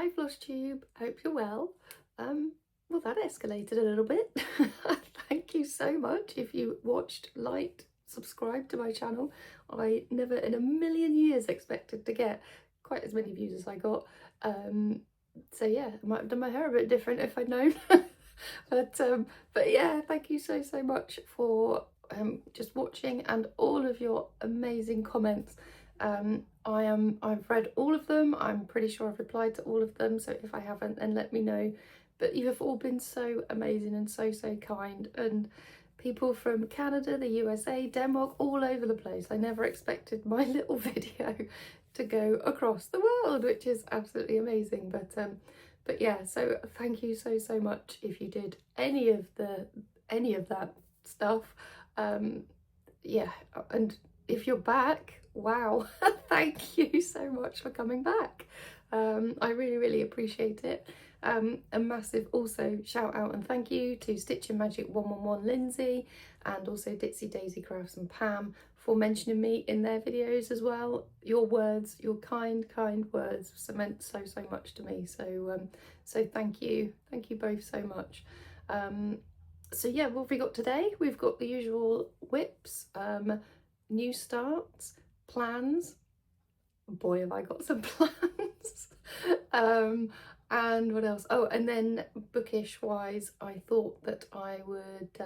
Hi Flosstube, hope you're well. Well, that escalated a little bit. Thank you so much if you watched, liked, subscribed to my channel. I never in a million years expected to get quite as many views as I got. So yeah, I might have done my hair a bit different if I'd known. but yeah, thank you so much for just watching and all of your amazing comments. I've read all of them. I'm pretty sure I've replied to all of them, so if I haven't, then let me know. But you have all been so amazing and so kind, and people from Canada, the USA, Denmark, all over the place. I never expected my little video to go across the world, which is absolutely amazing. But yeah, so thank you so much if you did any of that stuff. Yeah, and if you're back, wow, thank you so much for coming back. I really appreciate it. A massive also shout out and thank you to Stitching Magic 111 Lindsay, and also Ditsy Daisy Crafts and Pam for mentioning me in their videos as well. Your words, your kind words meant so much to me. So thank you both so much. So yeah, what have we got today? We've got the usual whips, new starts, plans. Boy, have I got some plans. And what else? Oh, and then bookish wise, I thought that I would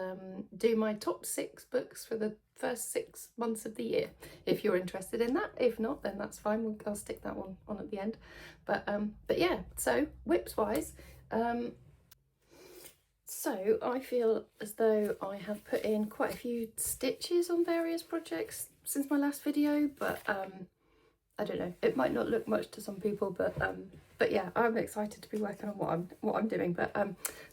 do my top 6 books for the first 6 months of the year, if you're interested in that. If not, then that's fine. I'll stick that one on at the end. But yeah, so whips wise, so I feel as though I have put in quite a few stitches on various projects since my last video, but I don't know, it might not look much to some people, but yeah, I'm excited to be working on what I'm doing. But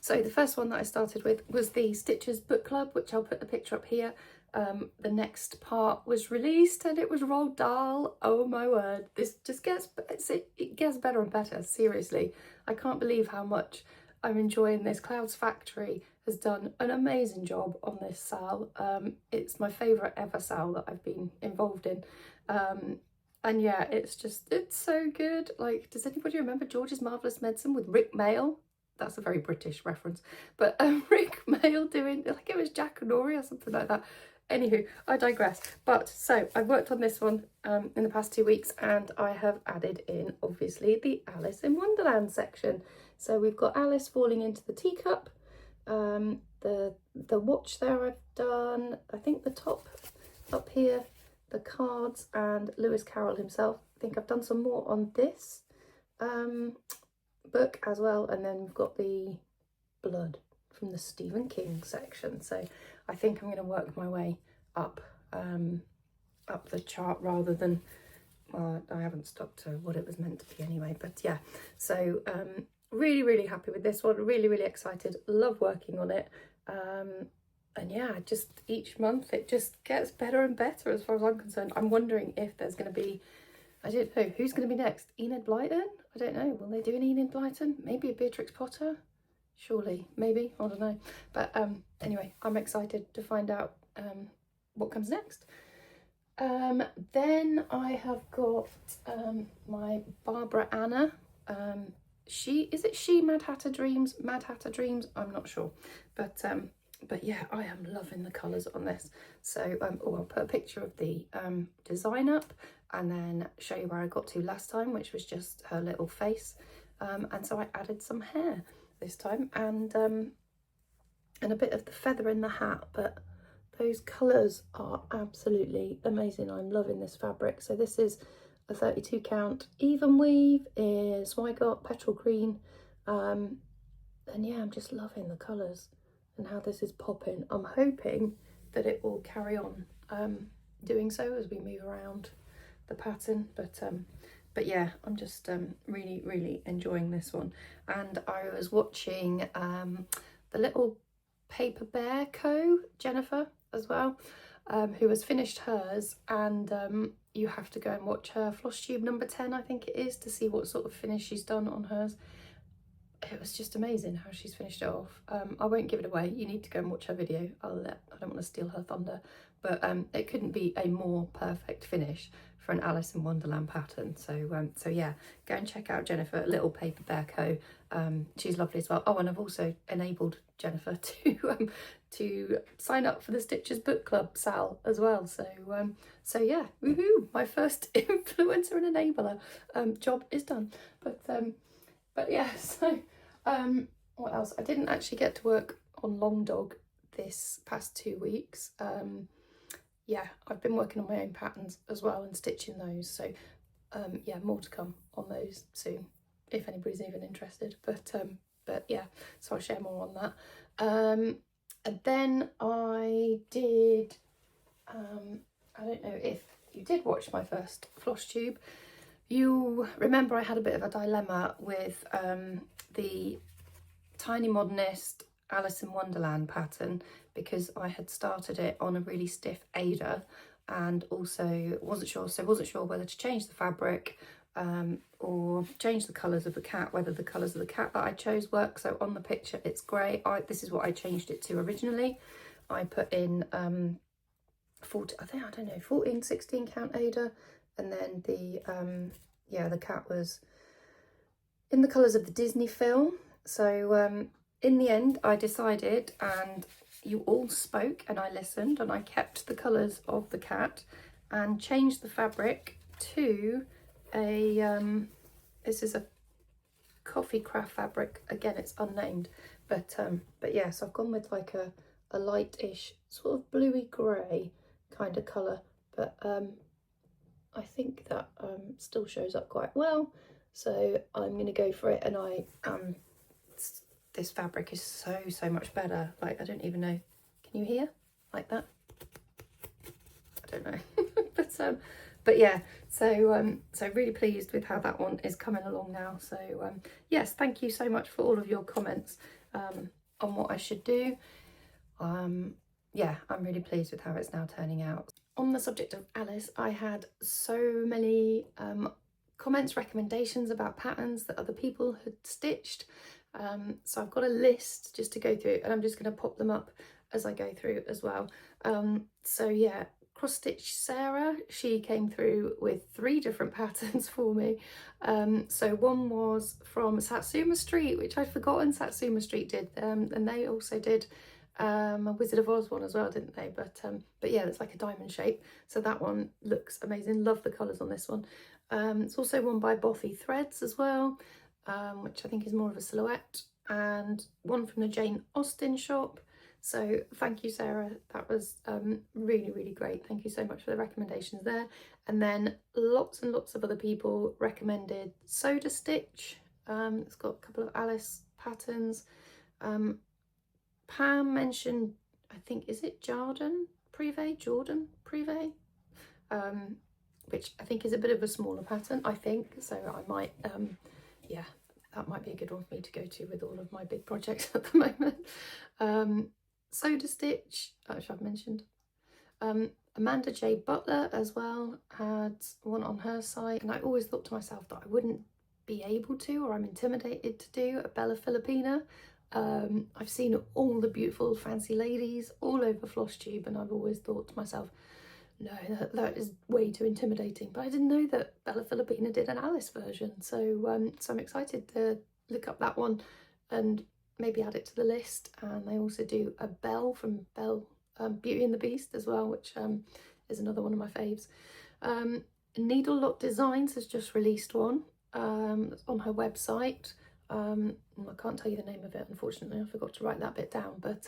so the first one that I started with was the Stitches Book Club, which I'll put the picture up here. The next part was released and it was Roald Dahl. Oh my word, this just it gets better and better, seriously. I can't believe how much I'm enjoying this. Clouds Factory has done an amazing job on this sal. It's my favourite ever sal that I've been involved in. And yeah, it's so good. Like, does anybody remember George's Marvellous Medicine with Rick Mayall? That's a very British reference. But Rick Mayall doing, like, it was Jack Nori or something like that. Anywho, I digress. But so I've worked on this one in the past 2 weeks, and I have added in, obviously, the Alice in Wonderland section. So we've got Alice falling into the teacup. The watch there I've done. I think the top up here, the cards, and Lewis Carroll himself. I think I've done some more on this book as well. And then we've got the blood from the Stephen King section. So I think I'm going to work my way up up the chart rather than, well, I haven't stuck to what it was meant to be anyway. But yeah, so really happy with this one. Really excited. Love working on it. And yeah, just each month it just gets better and better as far as I'm concerned. I'm wondering if there's going to be, I don't know, who's going to be next? Enid Blyton? I don't know. Will they do an Enid Blyton? Maybe a Beatrix Potter? Surely, maybe, I don't know. But anyway, I'm excited to find out what comes next. Then I have got my Barbara Anna. Is it Mad Hatter Dreams? Mad Hatter Dreams? I'm not sure. But yeah, I am loving the colours on this. So I'll put a picture of the design up and then show you where I got to last time, which was just her little face. And so I added some hair this time, and a bit of the feather in the hat. But those colours are absolutely amazing. I'm loving this fabric. So this is a 32 count even weave in Swigart Petrol Green. And yeah, I'm just loving the colours and how this is popping. I'm hoping that it will carry on doing so as we move around the pattern, but yeah, I'm just really enjoying this one. And I was watching the Little Paper Bear Co, Jennifer as well, who has finished hers, and you have to go and watch her Flosstube number 10, I think it is, to see what sort of finish she's done on hers. It was just amazing how she's finished it off. I won't give it away. You need to go and watch her video. I don't want to steal her thunder, but it couldn't be a more perfect finish for an Alice in Wonderland pattern. So yeah, go and check out Jennifer at Little Paper Bear Co. She's lovely as well. Oh, and I've also enabled Jennifer to sign up for the Stitchers Book Club, Sal, as well. So yeah, woohoo! My first influencer and enabler job is done. But yeah, so what else? I didn't actually get to work on Long Dog this past 2 weeks. Yeah, I've been working on my own patterns as well and stitching those. So yeah, more to come on those soon, if anybody's even interested. But yeah, so I'll share more on that. And then I did, I don't know if you did watch my first Flosstube. You remember I had a bit of a dilemma with the Tiny Modernist Alice in Wonderland pattern, because I had started it on a really stiff Ada and also wasn't sure whether to change the fabric or change the colours of the cat, whether the colours of the cat that I chose work. So on the picture it's grey. This is what I changed it to originally. I put in 14, 16 count Ada, and then the cat was in the colours of the Disney film. So in the end I decided, and you all spoke and I listened, and I kept the colours of the cat and changed the fabric to a this is a coffee craft fabric. Again, it's unnamed, but yeah, so I've gone with like a light-ish sort of bluey grey kind of colour, but I think that still shows up quite well, so I'm going to go for it. And this fabric is so much better. Like, I don't even know, can you hear like that? I don't know. but yeah, so really pleased with how that one is coming along now. So yes, thank you so much for all of your comments on what I should do. Yeah, I'm really pleased with how it's now turning out. On the subject of Alice, I had so many comments, recommendations about patterns that other people had stitched. So I've got a list just to go through, and I'm just going to pop them up as I go through as well. So yeah, Cross Stitch Sarah, she came through with 3 different patterns for me. So one was from Satsuma Street, which I'd forgotten Satsuma Street did, and they also did a Wizard of Oz one as well, didn't they? But yeah, it's like a diamond shape, so that one looks amazing. Love the colours on this one. It's also one by Bothy Threads as well, which I think is more of a silhouette, and one from the Jane Austen shop. So thank you, Sarah, that was really great. Thank you so much for the recommendations there. And then lots and lots of other people recommended Soda Stitch. It's got a couple of Alice patterns. Pam mentioned, I think, is it Jardin Prive, which I think is a bit of a smaller pattern, I think. So I might, yeah, that might be a good one for me to go to with all of my big projects at the moment. Soda Stitch, which I've mentioned. Amanda J Butler as well had one on her site, and I always thought to myself that I wouldn't be able to, or I'm intimidated to do, a Bella Filipina. I've seen all the beautiful fancy ladies all over Flosstube, and I've always thought to myself, no, that is way too intimidating. But I didn't know that Bella Filipina did an Alice version, so so I'm excited to look up that one and maybe add it to the list. And they also do a Belle from Beauty and the Beast as well, which is another one of my faves. Needle Lock Designs has just released one that's on her website. I can't tell you the name of it, unfortunately. I forgot to write that bit down, but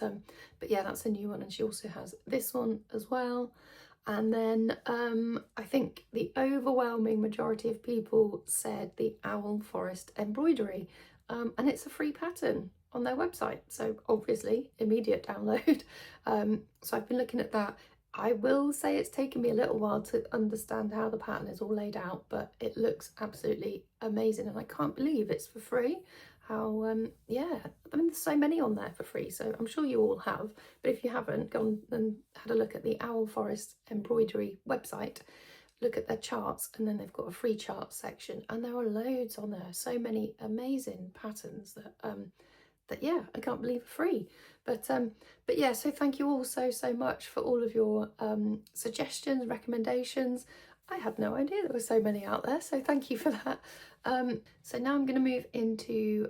yeah, that's a new one, and she also has this one as well. And then I think the overwhelming majority of people said the Owl Forest Embroidery, and it's a free pattern on their website, so obviously immediate download. So I've been looking at that. I will say it's taken me a little while to understand how the pattern is all laid out, but it looks absolutely amazing, and I can't believe it's for free. How yeah, I mean, there's so many on there for free, so I'm sure you all have, but if you haven't, gone and had a look at the Owl Forest Embroidery website, look at their charts, and then they've got a free chart section, and there are loads on there, so many amazing patterns that that, yeah, I can't believe are free. But yeah, so thank you all so much for all of your suggestions, recommendations. I had no idea there were so many out there, so thank you for that. So now I'm going to move into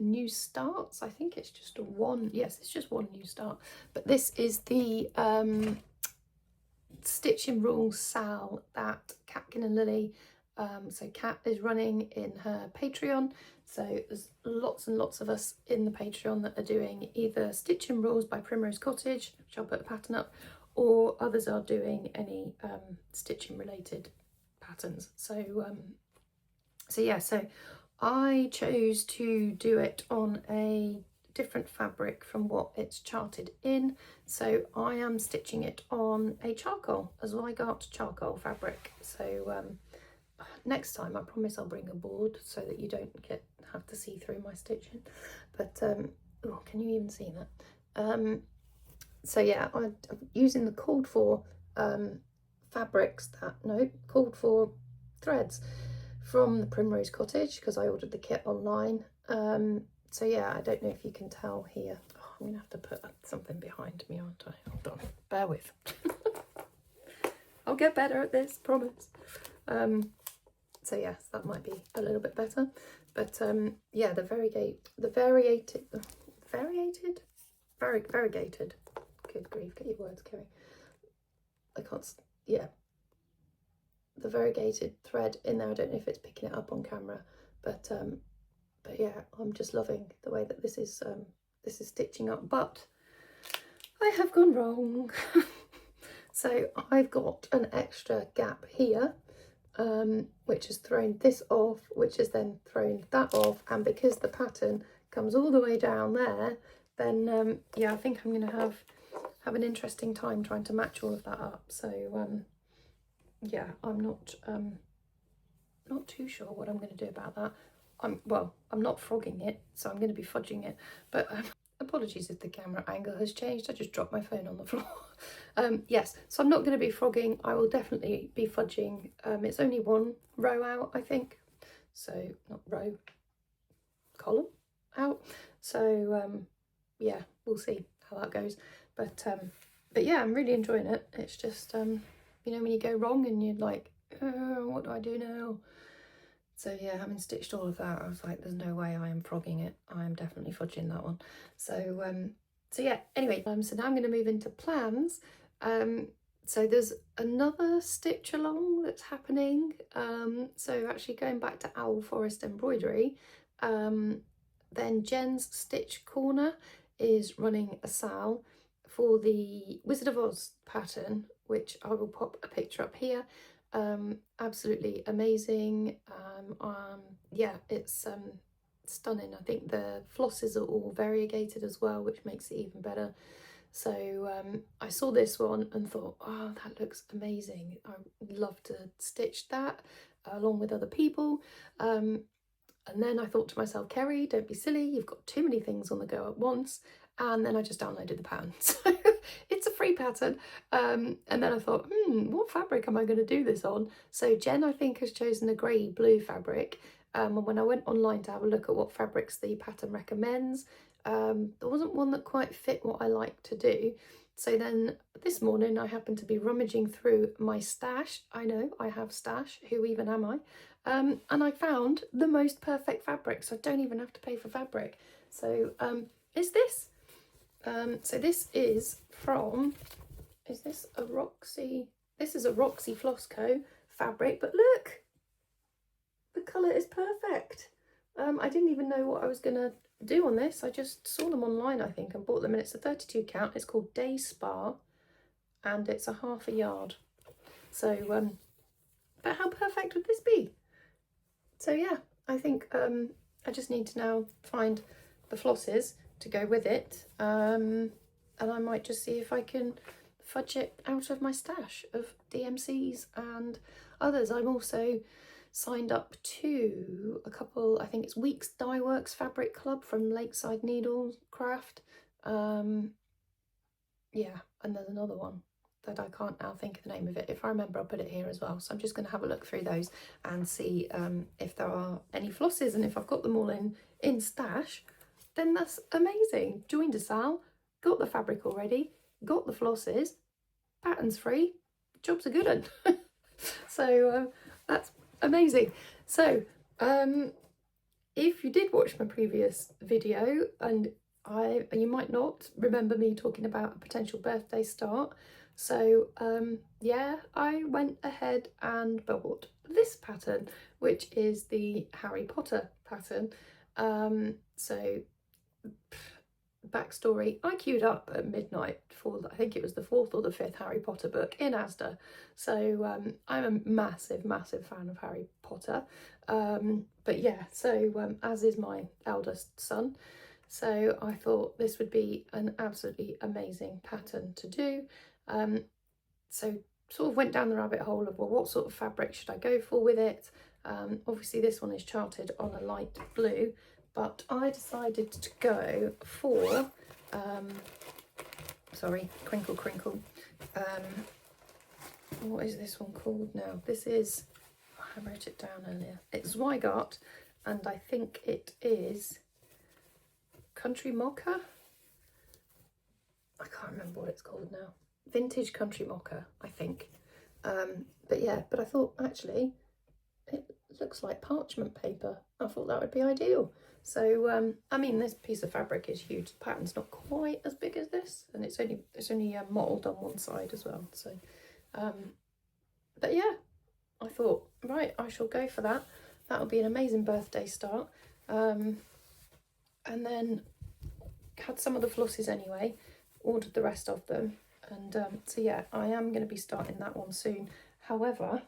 new starts. I think it's just one, yes, it's just one new start, but this is the Stitching Rules Sal that Catkin and Lily, so Kat is running in her Patreon. So there's lots and lots of us in the Patreon that are doing either Stitching Rules by Primrose Cottage, which I'll put a pattern up, or others are doing any stitching related patterns. So so yeah, so I chose to do it on a different fabric from what it's charted in. So I am stitching it on a charcoal, a Zweigart charcoal fabric. So next time I promise I'll bring a board so that you don't have to see through my stitching. But oh, can you even see that? So yeah, I'm using the called for fabrics called for threads from the Primrose Cottage because I ordered the kit online. So yeah, I don't know if you can tell here. Oh, I'm gonna have to put something behind me, aren't I? Hold on, bear with. I'll get better at this, promise. So yes, that might be a little bit better. But yeah, the variegated, good grief, get your words, Kerry. I can't, yeah. The variegated thread in there, I don't know if it's picking it up on camera, but yeah, I'm just loving the way that this is stitching up. But I have gone wrong. So I've got an extra gap here, which has thrown this off, which has then thrown that off, and because the pattern comes all the way down there, then yeah, I think I'm going to have an interesting time trying to match all of that up. So yeah, I'm not too sure what I'm going to do about that. I'm not frogging it, so I'm going to be fudging it, but apologies if the camera angle has changed. I just dropped my phone on the floor. Yes, so I'm not going to be frogging. I will definitely be fudging. It's only one row out, I think, so not row, column out. So yeah, we'll see how that goes. But yeah, I'm really enjoying it. It's just you know, when you go wrong and you're like, what do I do now? So yeah, having stitched all of that, I was like, there's no way I am frogging it. I am definitely fudging that one. So so yeah, anyway, so now I'm going to move into plans. So there's another stitch along that's happening. So actually going back to Owl Forest Embroidery, then Jen's Stitch Corner is running a sal for the Wizard of Oz pattern, which I will pop a picture up here. Absolutely amazing. Yeah, it's stunning. I think the flosses are all variegated as well, which makes it even better. So I saw this one and thought, oh, that looks amazing. I'd love to stitch that along with other people. And then I thought to myself, Kerry, don't be silly, you've got too many things on the go at once. And then I just downloaded the pattern. So it's a free pattern. And then I thought, what fabric am I going to do this on? So Jen, I think, has chosen a grey blue fabric. And when I went online to have a look at what fabrics the pattern recommends, there wasn't one that quite fit what I like to do. So then this morning I happened to be rummaging through my stash. I know, I have stash, who even am I? And I found the most perfect fabric, so I don't even have to pay for fabric. So is this? So this is from, is this a Roxy? This is a Roxy Floss Co fabric, but look, the colour is perfect. I didn't even know what I was going to do on this. I just saw them online, I think, and bought them, and it's a 32 count. It's called Day Spa, and it's a ½ yard. So, but how perfect would this be? So yeah, I think I just need to now find the flosses to go with it, and I might just see if I can fudge it out of my stash of DMCs and others. I'm also signed up to a couple, I think it's Weeks Dye Works Fabric Club from Lakeside Needlecraft. Yeah, and there's another one that I can't now think of the name of it. If I remember, I'll put it here as well. So I'm just going to have a look through those and see if there are any flosses, and if I've got them all in stash, then that's amazing. Joined a sale, got the fabric already, got the flosses, pattern's free, job's a good one. So that's amazing. So if you did watch my previous video, and you might not remember me talking about a potential birthday start, so yeah, I went ahead and bought this pattern, which is the Harry Potter pattern. So backstory, I queued up at midnight for, I think it was the 4th or the 5th Harry Potter book in Asda. So I'm a massive fan of Harry Potter. But yeah, so as is my eldest son. So I thought this would be an absolutely amazing pattern to do. So sort of went down the rabbit hole of, well, what sort of fabric should I go for with it? Obviously this one is charted on a light blue, but I decided to go for, sorry, crinkle. What is this one called now? This is, I wrote it down earlier. It's Zweigart, and I think it is Country Mocha. I can't remember what it's called now. Vintage Country Mocha, I think. But yeah, but I thought actually it looks like parchment paper. I thought that would be ideal. So I mean, this piece of fabric is huge. The pattern's not quite as big as this, and it's only mottled on one side as well. So but yeah, I thought, right, I shall go for that. That'll be an amazing birthday start. And then had some of the flosses anyway, ordered the rest of them, and so yeah, I am going to be starting that one soon. However,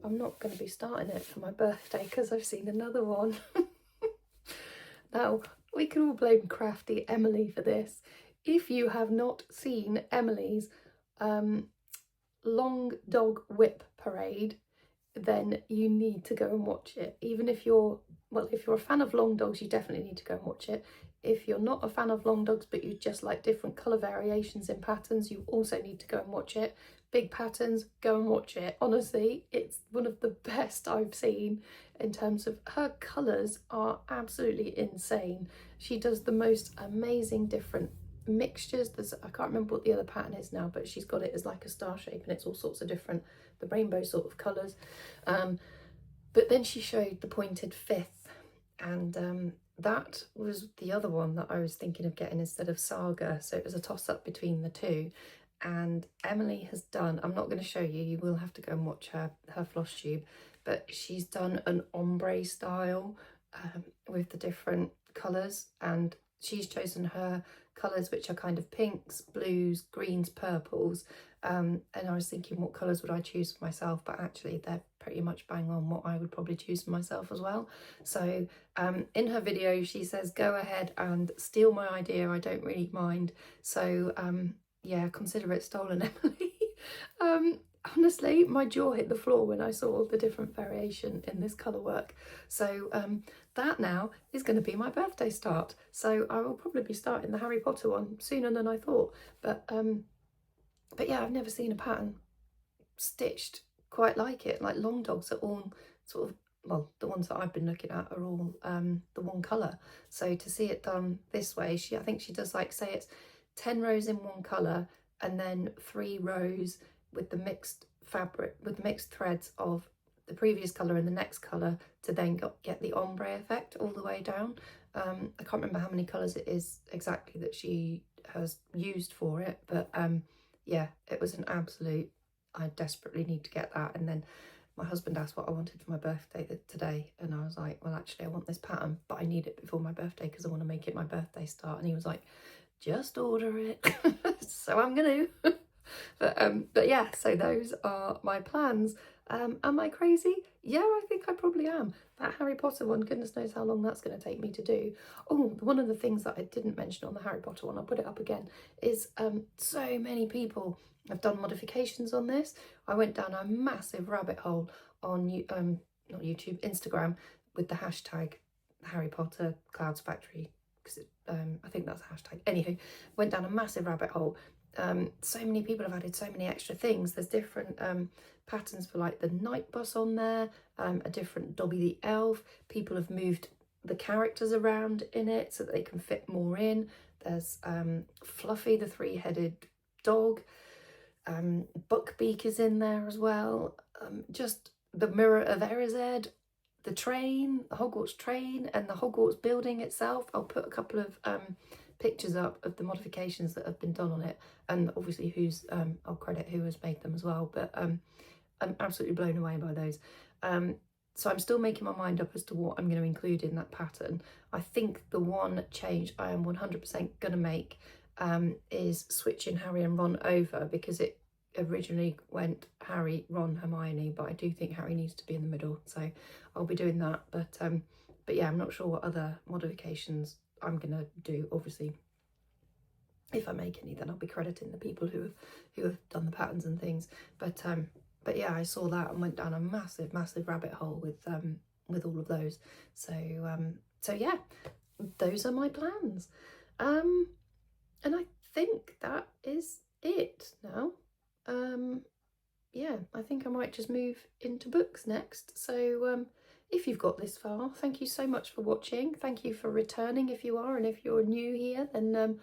I'm not going to be starting it for my birthday because I've seen another one. Now, we can all blame crafty Emily for this. If you have not seen Emily's Long Dog Whip Parade, then you need to go and watch it. Even if you're, well, if you're a fan of long dogs, you definitely need to go and watch it. If you're not a fan of long dogs, but you just like different colour variations in patterns, you also need to go and watch it. Big patterns, go and watch it. Honestly, it's one of the best I've seen in terms of, her colours are absolutely insane. She does the most amazing different mixtures. I can't remember what the other pattern is now, but she's got it as like a star shape, and it's all sorts of different, the rainbow sort of colours. But then she showed the pointed fifth, and that was the other one that I was thinking of getting instead of Saga. So it was a toss-up between the two. And Emily has done, I'm not going to show you, you will have to go and watch her Flosstube, but she's done an ombre style with the different colours, and she's chosen her colours which are kind of pinks, blues, greens, purples, and I was thinking, what colours would I choose for myself? But actually they're pretty much bang on what I would probably choose for myself as well. So in her video she says, go ahead and steal my idea, I don't really mind. So yeah, consider it stolen, Emily. Honestly, my jaw hit the floor when I saw the different variation in this colour work. So that now is going to be my birthday start. So I will probably be starting the Harry Potter one sooner than I thought. But yeah, I've never seen a pattern stitched quite like it. Like long dogs are all sort of, well, the ones that I've been looking at are all the one colour. So to see it done this way, I think she does, like, say it's 10 rows in one colour and then 3 rows with the mixed fabric, with the mixed threads of the previous colour and the next colour, to then get the ombre effect all the way down. I can't remember how many colours it is exactly that she has used for it, but yeah, it was an absolute, I desperately need to get that. And then my husband asked what I wanted for my birthday today, and I was like, well, actually I want this pattern, but I need it before my birthday because I want to make it my birthday start. And he was like, just order it. So I'm gonna. But yeah, so those are my plans. Am I crazy? Yeah, I think I probably am. That Harry Potter one, goodness knows how long that's going to take me to do. Oh, one of the things that I didn't mention on the Harry Potter one, I'll put it up again, is so many people have done modifications on this. I went down a massive rabbit hole on not YouTube, Instagram, with the hashtag Harry Potter Clouds Factory, because I think that's a hashtag. Anywho, went down a massive rabbit hole. So many people have added so many extra things. There's different patterns for like the night bus on there, a different Dobby the elf. People have moved the characters around in it so that they can fit more in. There's Fluffy, the three-headed dog. Buckbeak is in there as well. Just the Mirror of Erised, the train, the Hogwarts train, and the Hogwarts building itself. I'll put a couple of pictures up of the modifications that have been done on it, and obviously I'll credit who has made them as well, but I'm absolutely blown away by those. So I'm still making my mind up as to what I'm going to include in that pattern. I think the one change I am 100% going to make is switching Harry and Ron over, because it originally went Harry, Ron, Hermione, but I do think Harry needs to be in the middle, so I'll be doing that. But yeah, I'm not sure what other modifications I'm gonna do. Obviously, if I make any, then I'll be crediting the people who have done the patterns and things. But yeah, I saw that and went down a massive rabbit hole with all of those. So yeah, those are my plans. And I think that is it now. Yeah, I think I might just move into books next. So if you've got this far, thank you so much for watching. Thank you for returning if you are, and if you're new here, then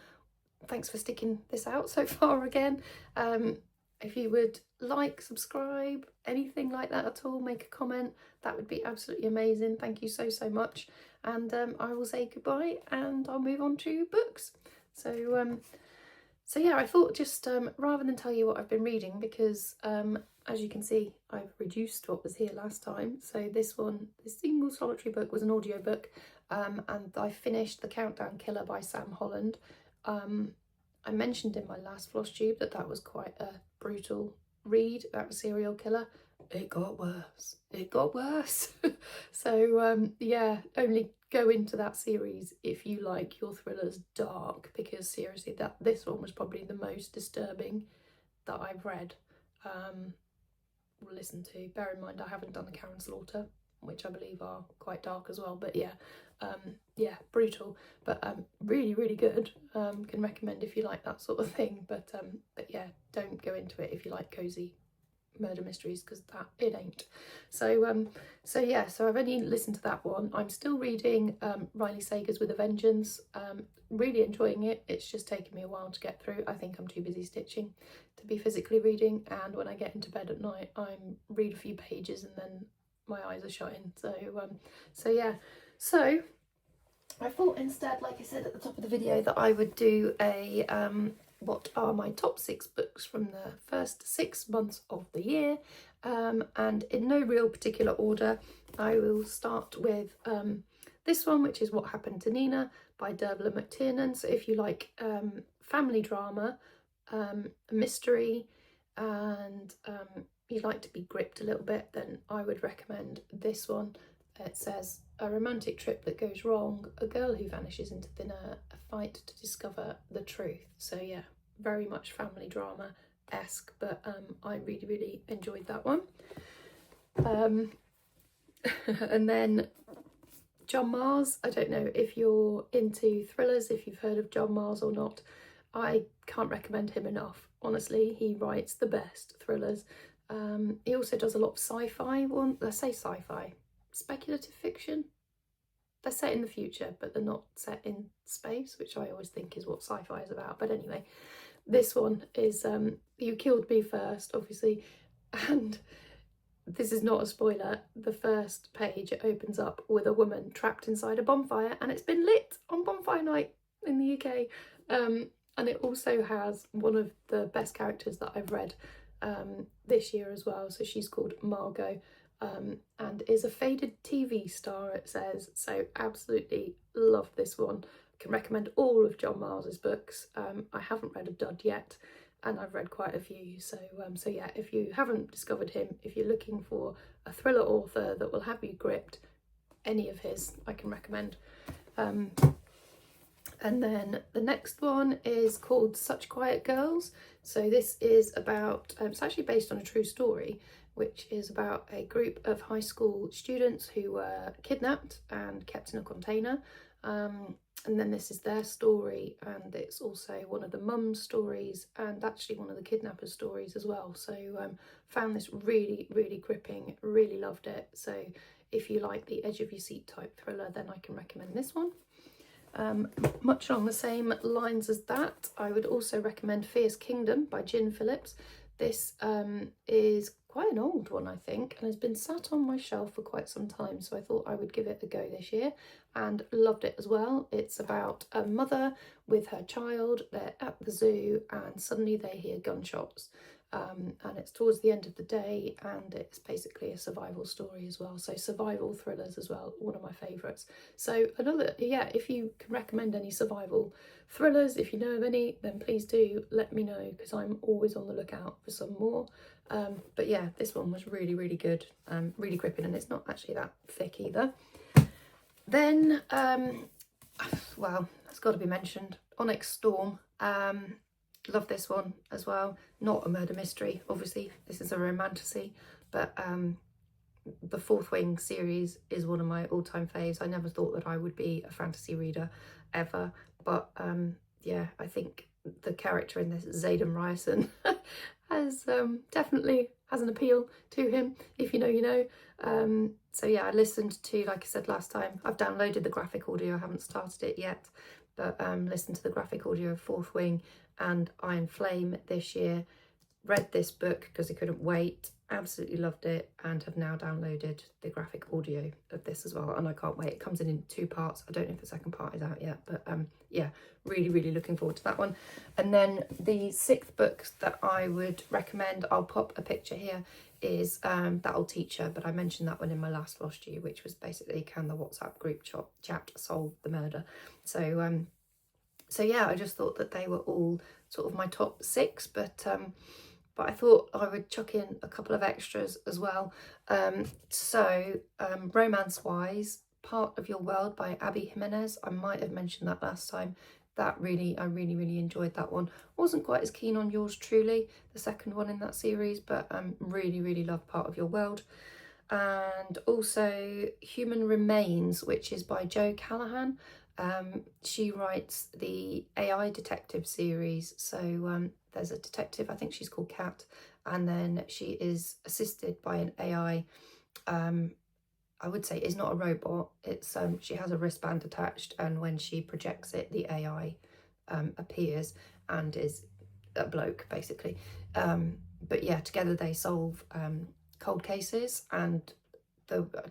thanks for sticking this out so far again. If you would like, subscribe, anything like that at all, make a comment, that would be absolutely amazing. Thank you so much. And I will say goodbye and I'll move on to books. So yeah, I thought just rather than tell you what I've been reading, because as you can see, I've reduced what was here last time. So this single solitary book was an audio book, and I finished The Countdown Killer by Sam Holland. I mentioned in my last Flosstube that was quite a brutal read about a serial killer. It got worse. It got worse. So yeah, only go into that series if you like your thrillers dark, because seriously, this one was probably the most disturbing that I've read or listened to. Bear in mind, I haven't done the Karen Slaughter, which I believe are quite dark as well. But yeah, yeah, brutal, but really good. Can recommend if you like that sort of thing. But yeah, don't go into it if you like cozy murder mysteries, because it ain't. So yeah, so I've only listened to that one. I'm still reading Riley Sager's With a Vengeance. Really enjoying it. It's just taken me a while to get through. I think I'm too busy stitching to be physically reading, and when I get into bed at night, I read a few pages and then my eyes are shutting. So yeah, so I thought instead, like I said at the top of the video, that I would do a what are my top 6 books from the first 6 months of the year, and in no real particular order. I will start with this one, which is What Happened to Nina by Dervla McTiernan. So if you like family drama, mystery, and you like to be gripped a little bit, then I would recommend this one. It says, a romantic trip that goes wrong, a girl who vanishes into thin air, a fight to discover the truth. So yeah, very much family drama-esque, but I really enjoyed that one. And then John Mars. I don't know if you're into thrillers, if you've heard of John Mars or not. I can't recommend him enough. Honestly, he writes the best thrillers. He also does a lot of sci-fi. Well, let's say sci-fi. Speculative fiction. They're set in the future, but they're not set in space, which I always think is what sci-fi is about. But anyway, this one is You Killed Me First, obviously, and this is not a spoiler. The first page, it opens up with a woman trapped inside a bonfire, and it's been lit on bonfire night in the UK. And it also has one of the best characters that I've read this year as well. So she's called Margot, and is a faded TV star, it says. So absolutely love this one. Can recommend all of John Mars's books. I haven't read a dud yet, and I've read quite a few. So yeah, if you haven't discovered him, if you're looking for a thriller author that will have you gripped, any of his I can recommend. And then the next one is called Such Quiet Girls. So this is about, it's actually based on a true story, which is about a group of high school students who were kidnapped and kept in a container. And then this is their story, and it's also one of the mum's stories, and actually one of the kidnappers' stories as well. So found this really gripping, really loved it. So if you like the edge of your seat type thriller, then I can recommend this one. Much along the same lines as that, I would also recommend Fierce Kingdom by Gin Phillips. This is quite an old one, I think, and has been sat on my shelf for quite some time, so I thought I would give it a go this year and loved it as well. It's about a mother with her child. They're at the zoo and suddenly they hear gunshots. And it's towards the end of the day, and it's basically a survival story as well. So survival thrillers as well, one of my favourites. So another, yeah, if you can recommend any survival thrillers, if you know of any, then please do let me know, because I'm always on the lookout for some more. But yeah, this one was really, really good, really gripping, and it's not actually that thick either. Then, well, that's got to be mentioned, Onyx Storm. Love this one as well. Not a murder mystery, obviously. This is a romantasy, but the Fourth Wing series is one of my all-time faves. I never thought that I would be a fantasy reader ever, but yeah, I think the character in this, Xaden Ryerson, has definitely has an appeal to him. If you know, you know. So yeah, I listened to, like I said last time, I've downloaded the graphic audio. I haven't started it yet, but listened to the graphic audio of Fourth Wing and Iron Flame this year. Read this book because I couldn't wait, absolutely loved it, and have now downloaded the graphic audio of this as well, and I can't wait. It comes in 2 parts. I don't know if the second part is out yet, but yeah, really, really looking forward to that one. And then the 6th book that I would recommend, I'll pop a picture here, is That Old Teacher, but I mentioned that one in my last Flosstube, which was basically Can the WhatsApp group chat solve the murder? So so yeah, I just thought that they were all sort of my top 6, but I thought I would chuck in a couple of extras as well. Romance-wise, Part of Your World by Abby Jimenez. I might have mentioned that last time. I really, really enjoyed that one. Wasn't quite as keen on Yours Truly, the second one in that series, but really, really loved Part of Your World. And also Human Remains, which is by Jo Callahan. She writes the AI detective series. So there's a detective, I think she's called Kat, and then she is assisted by an AI. I would say is not a robot. It's she has a wristband attached, and when she projects it, the AI appears and is a bloke basically. But yeah, together they solve cold cases, and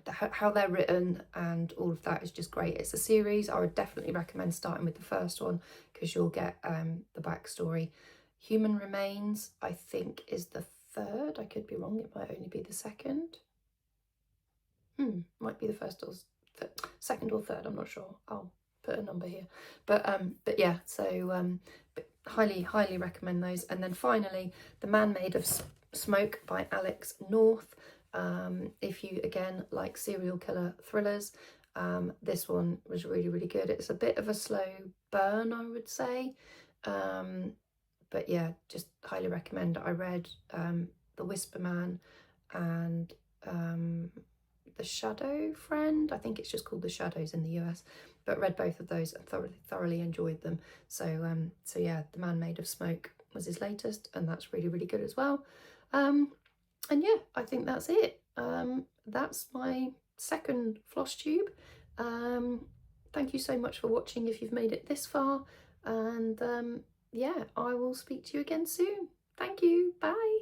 how they're written and all of that is just great. It's a series. I would definitely recommend starting with the first one because you'll get the backstory. Human Remains, I think, is the 3rd. I could be wrong. It might only be the 2nd. Might be the 1st or 2nd or 3rd. I'm not sure. I'll put a number here. But yeah. So but highly recommend those. And then finally, The Man Made of Smoke by Alex North. If you again like serial killer thrillers, this one was really good. It's a bit of a slow burn, I would say, but yeah, just highly recommend. I read The Whisper Man and The Shadow Friend. I think it's just called The Shadows in the US, but read both of those and thoroughly enjoyed them. So so yeah, The Man Made of Smoke was his latest, and that's really good as well. And yeah, I think that's it. That's my 2nd Flosstube. Thank you so much for watching if you've made it this far. And yeah, I will speak to you again soon. Thank you. Bye.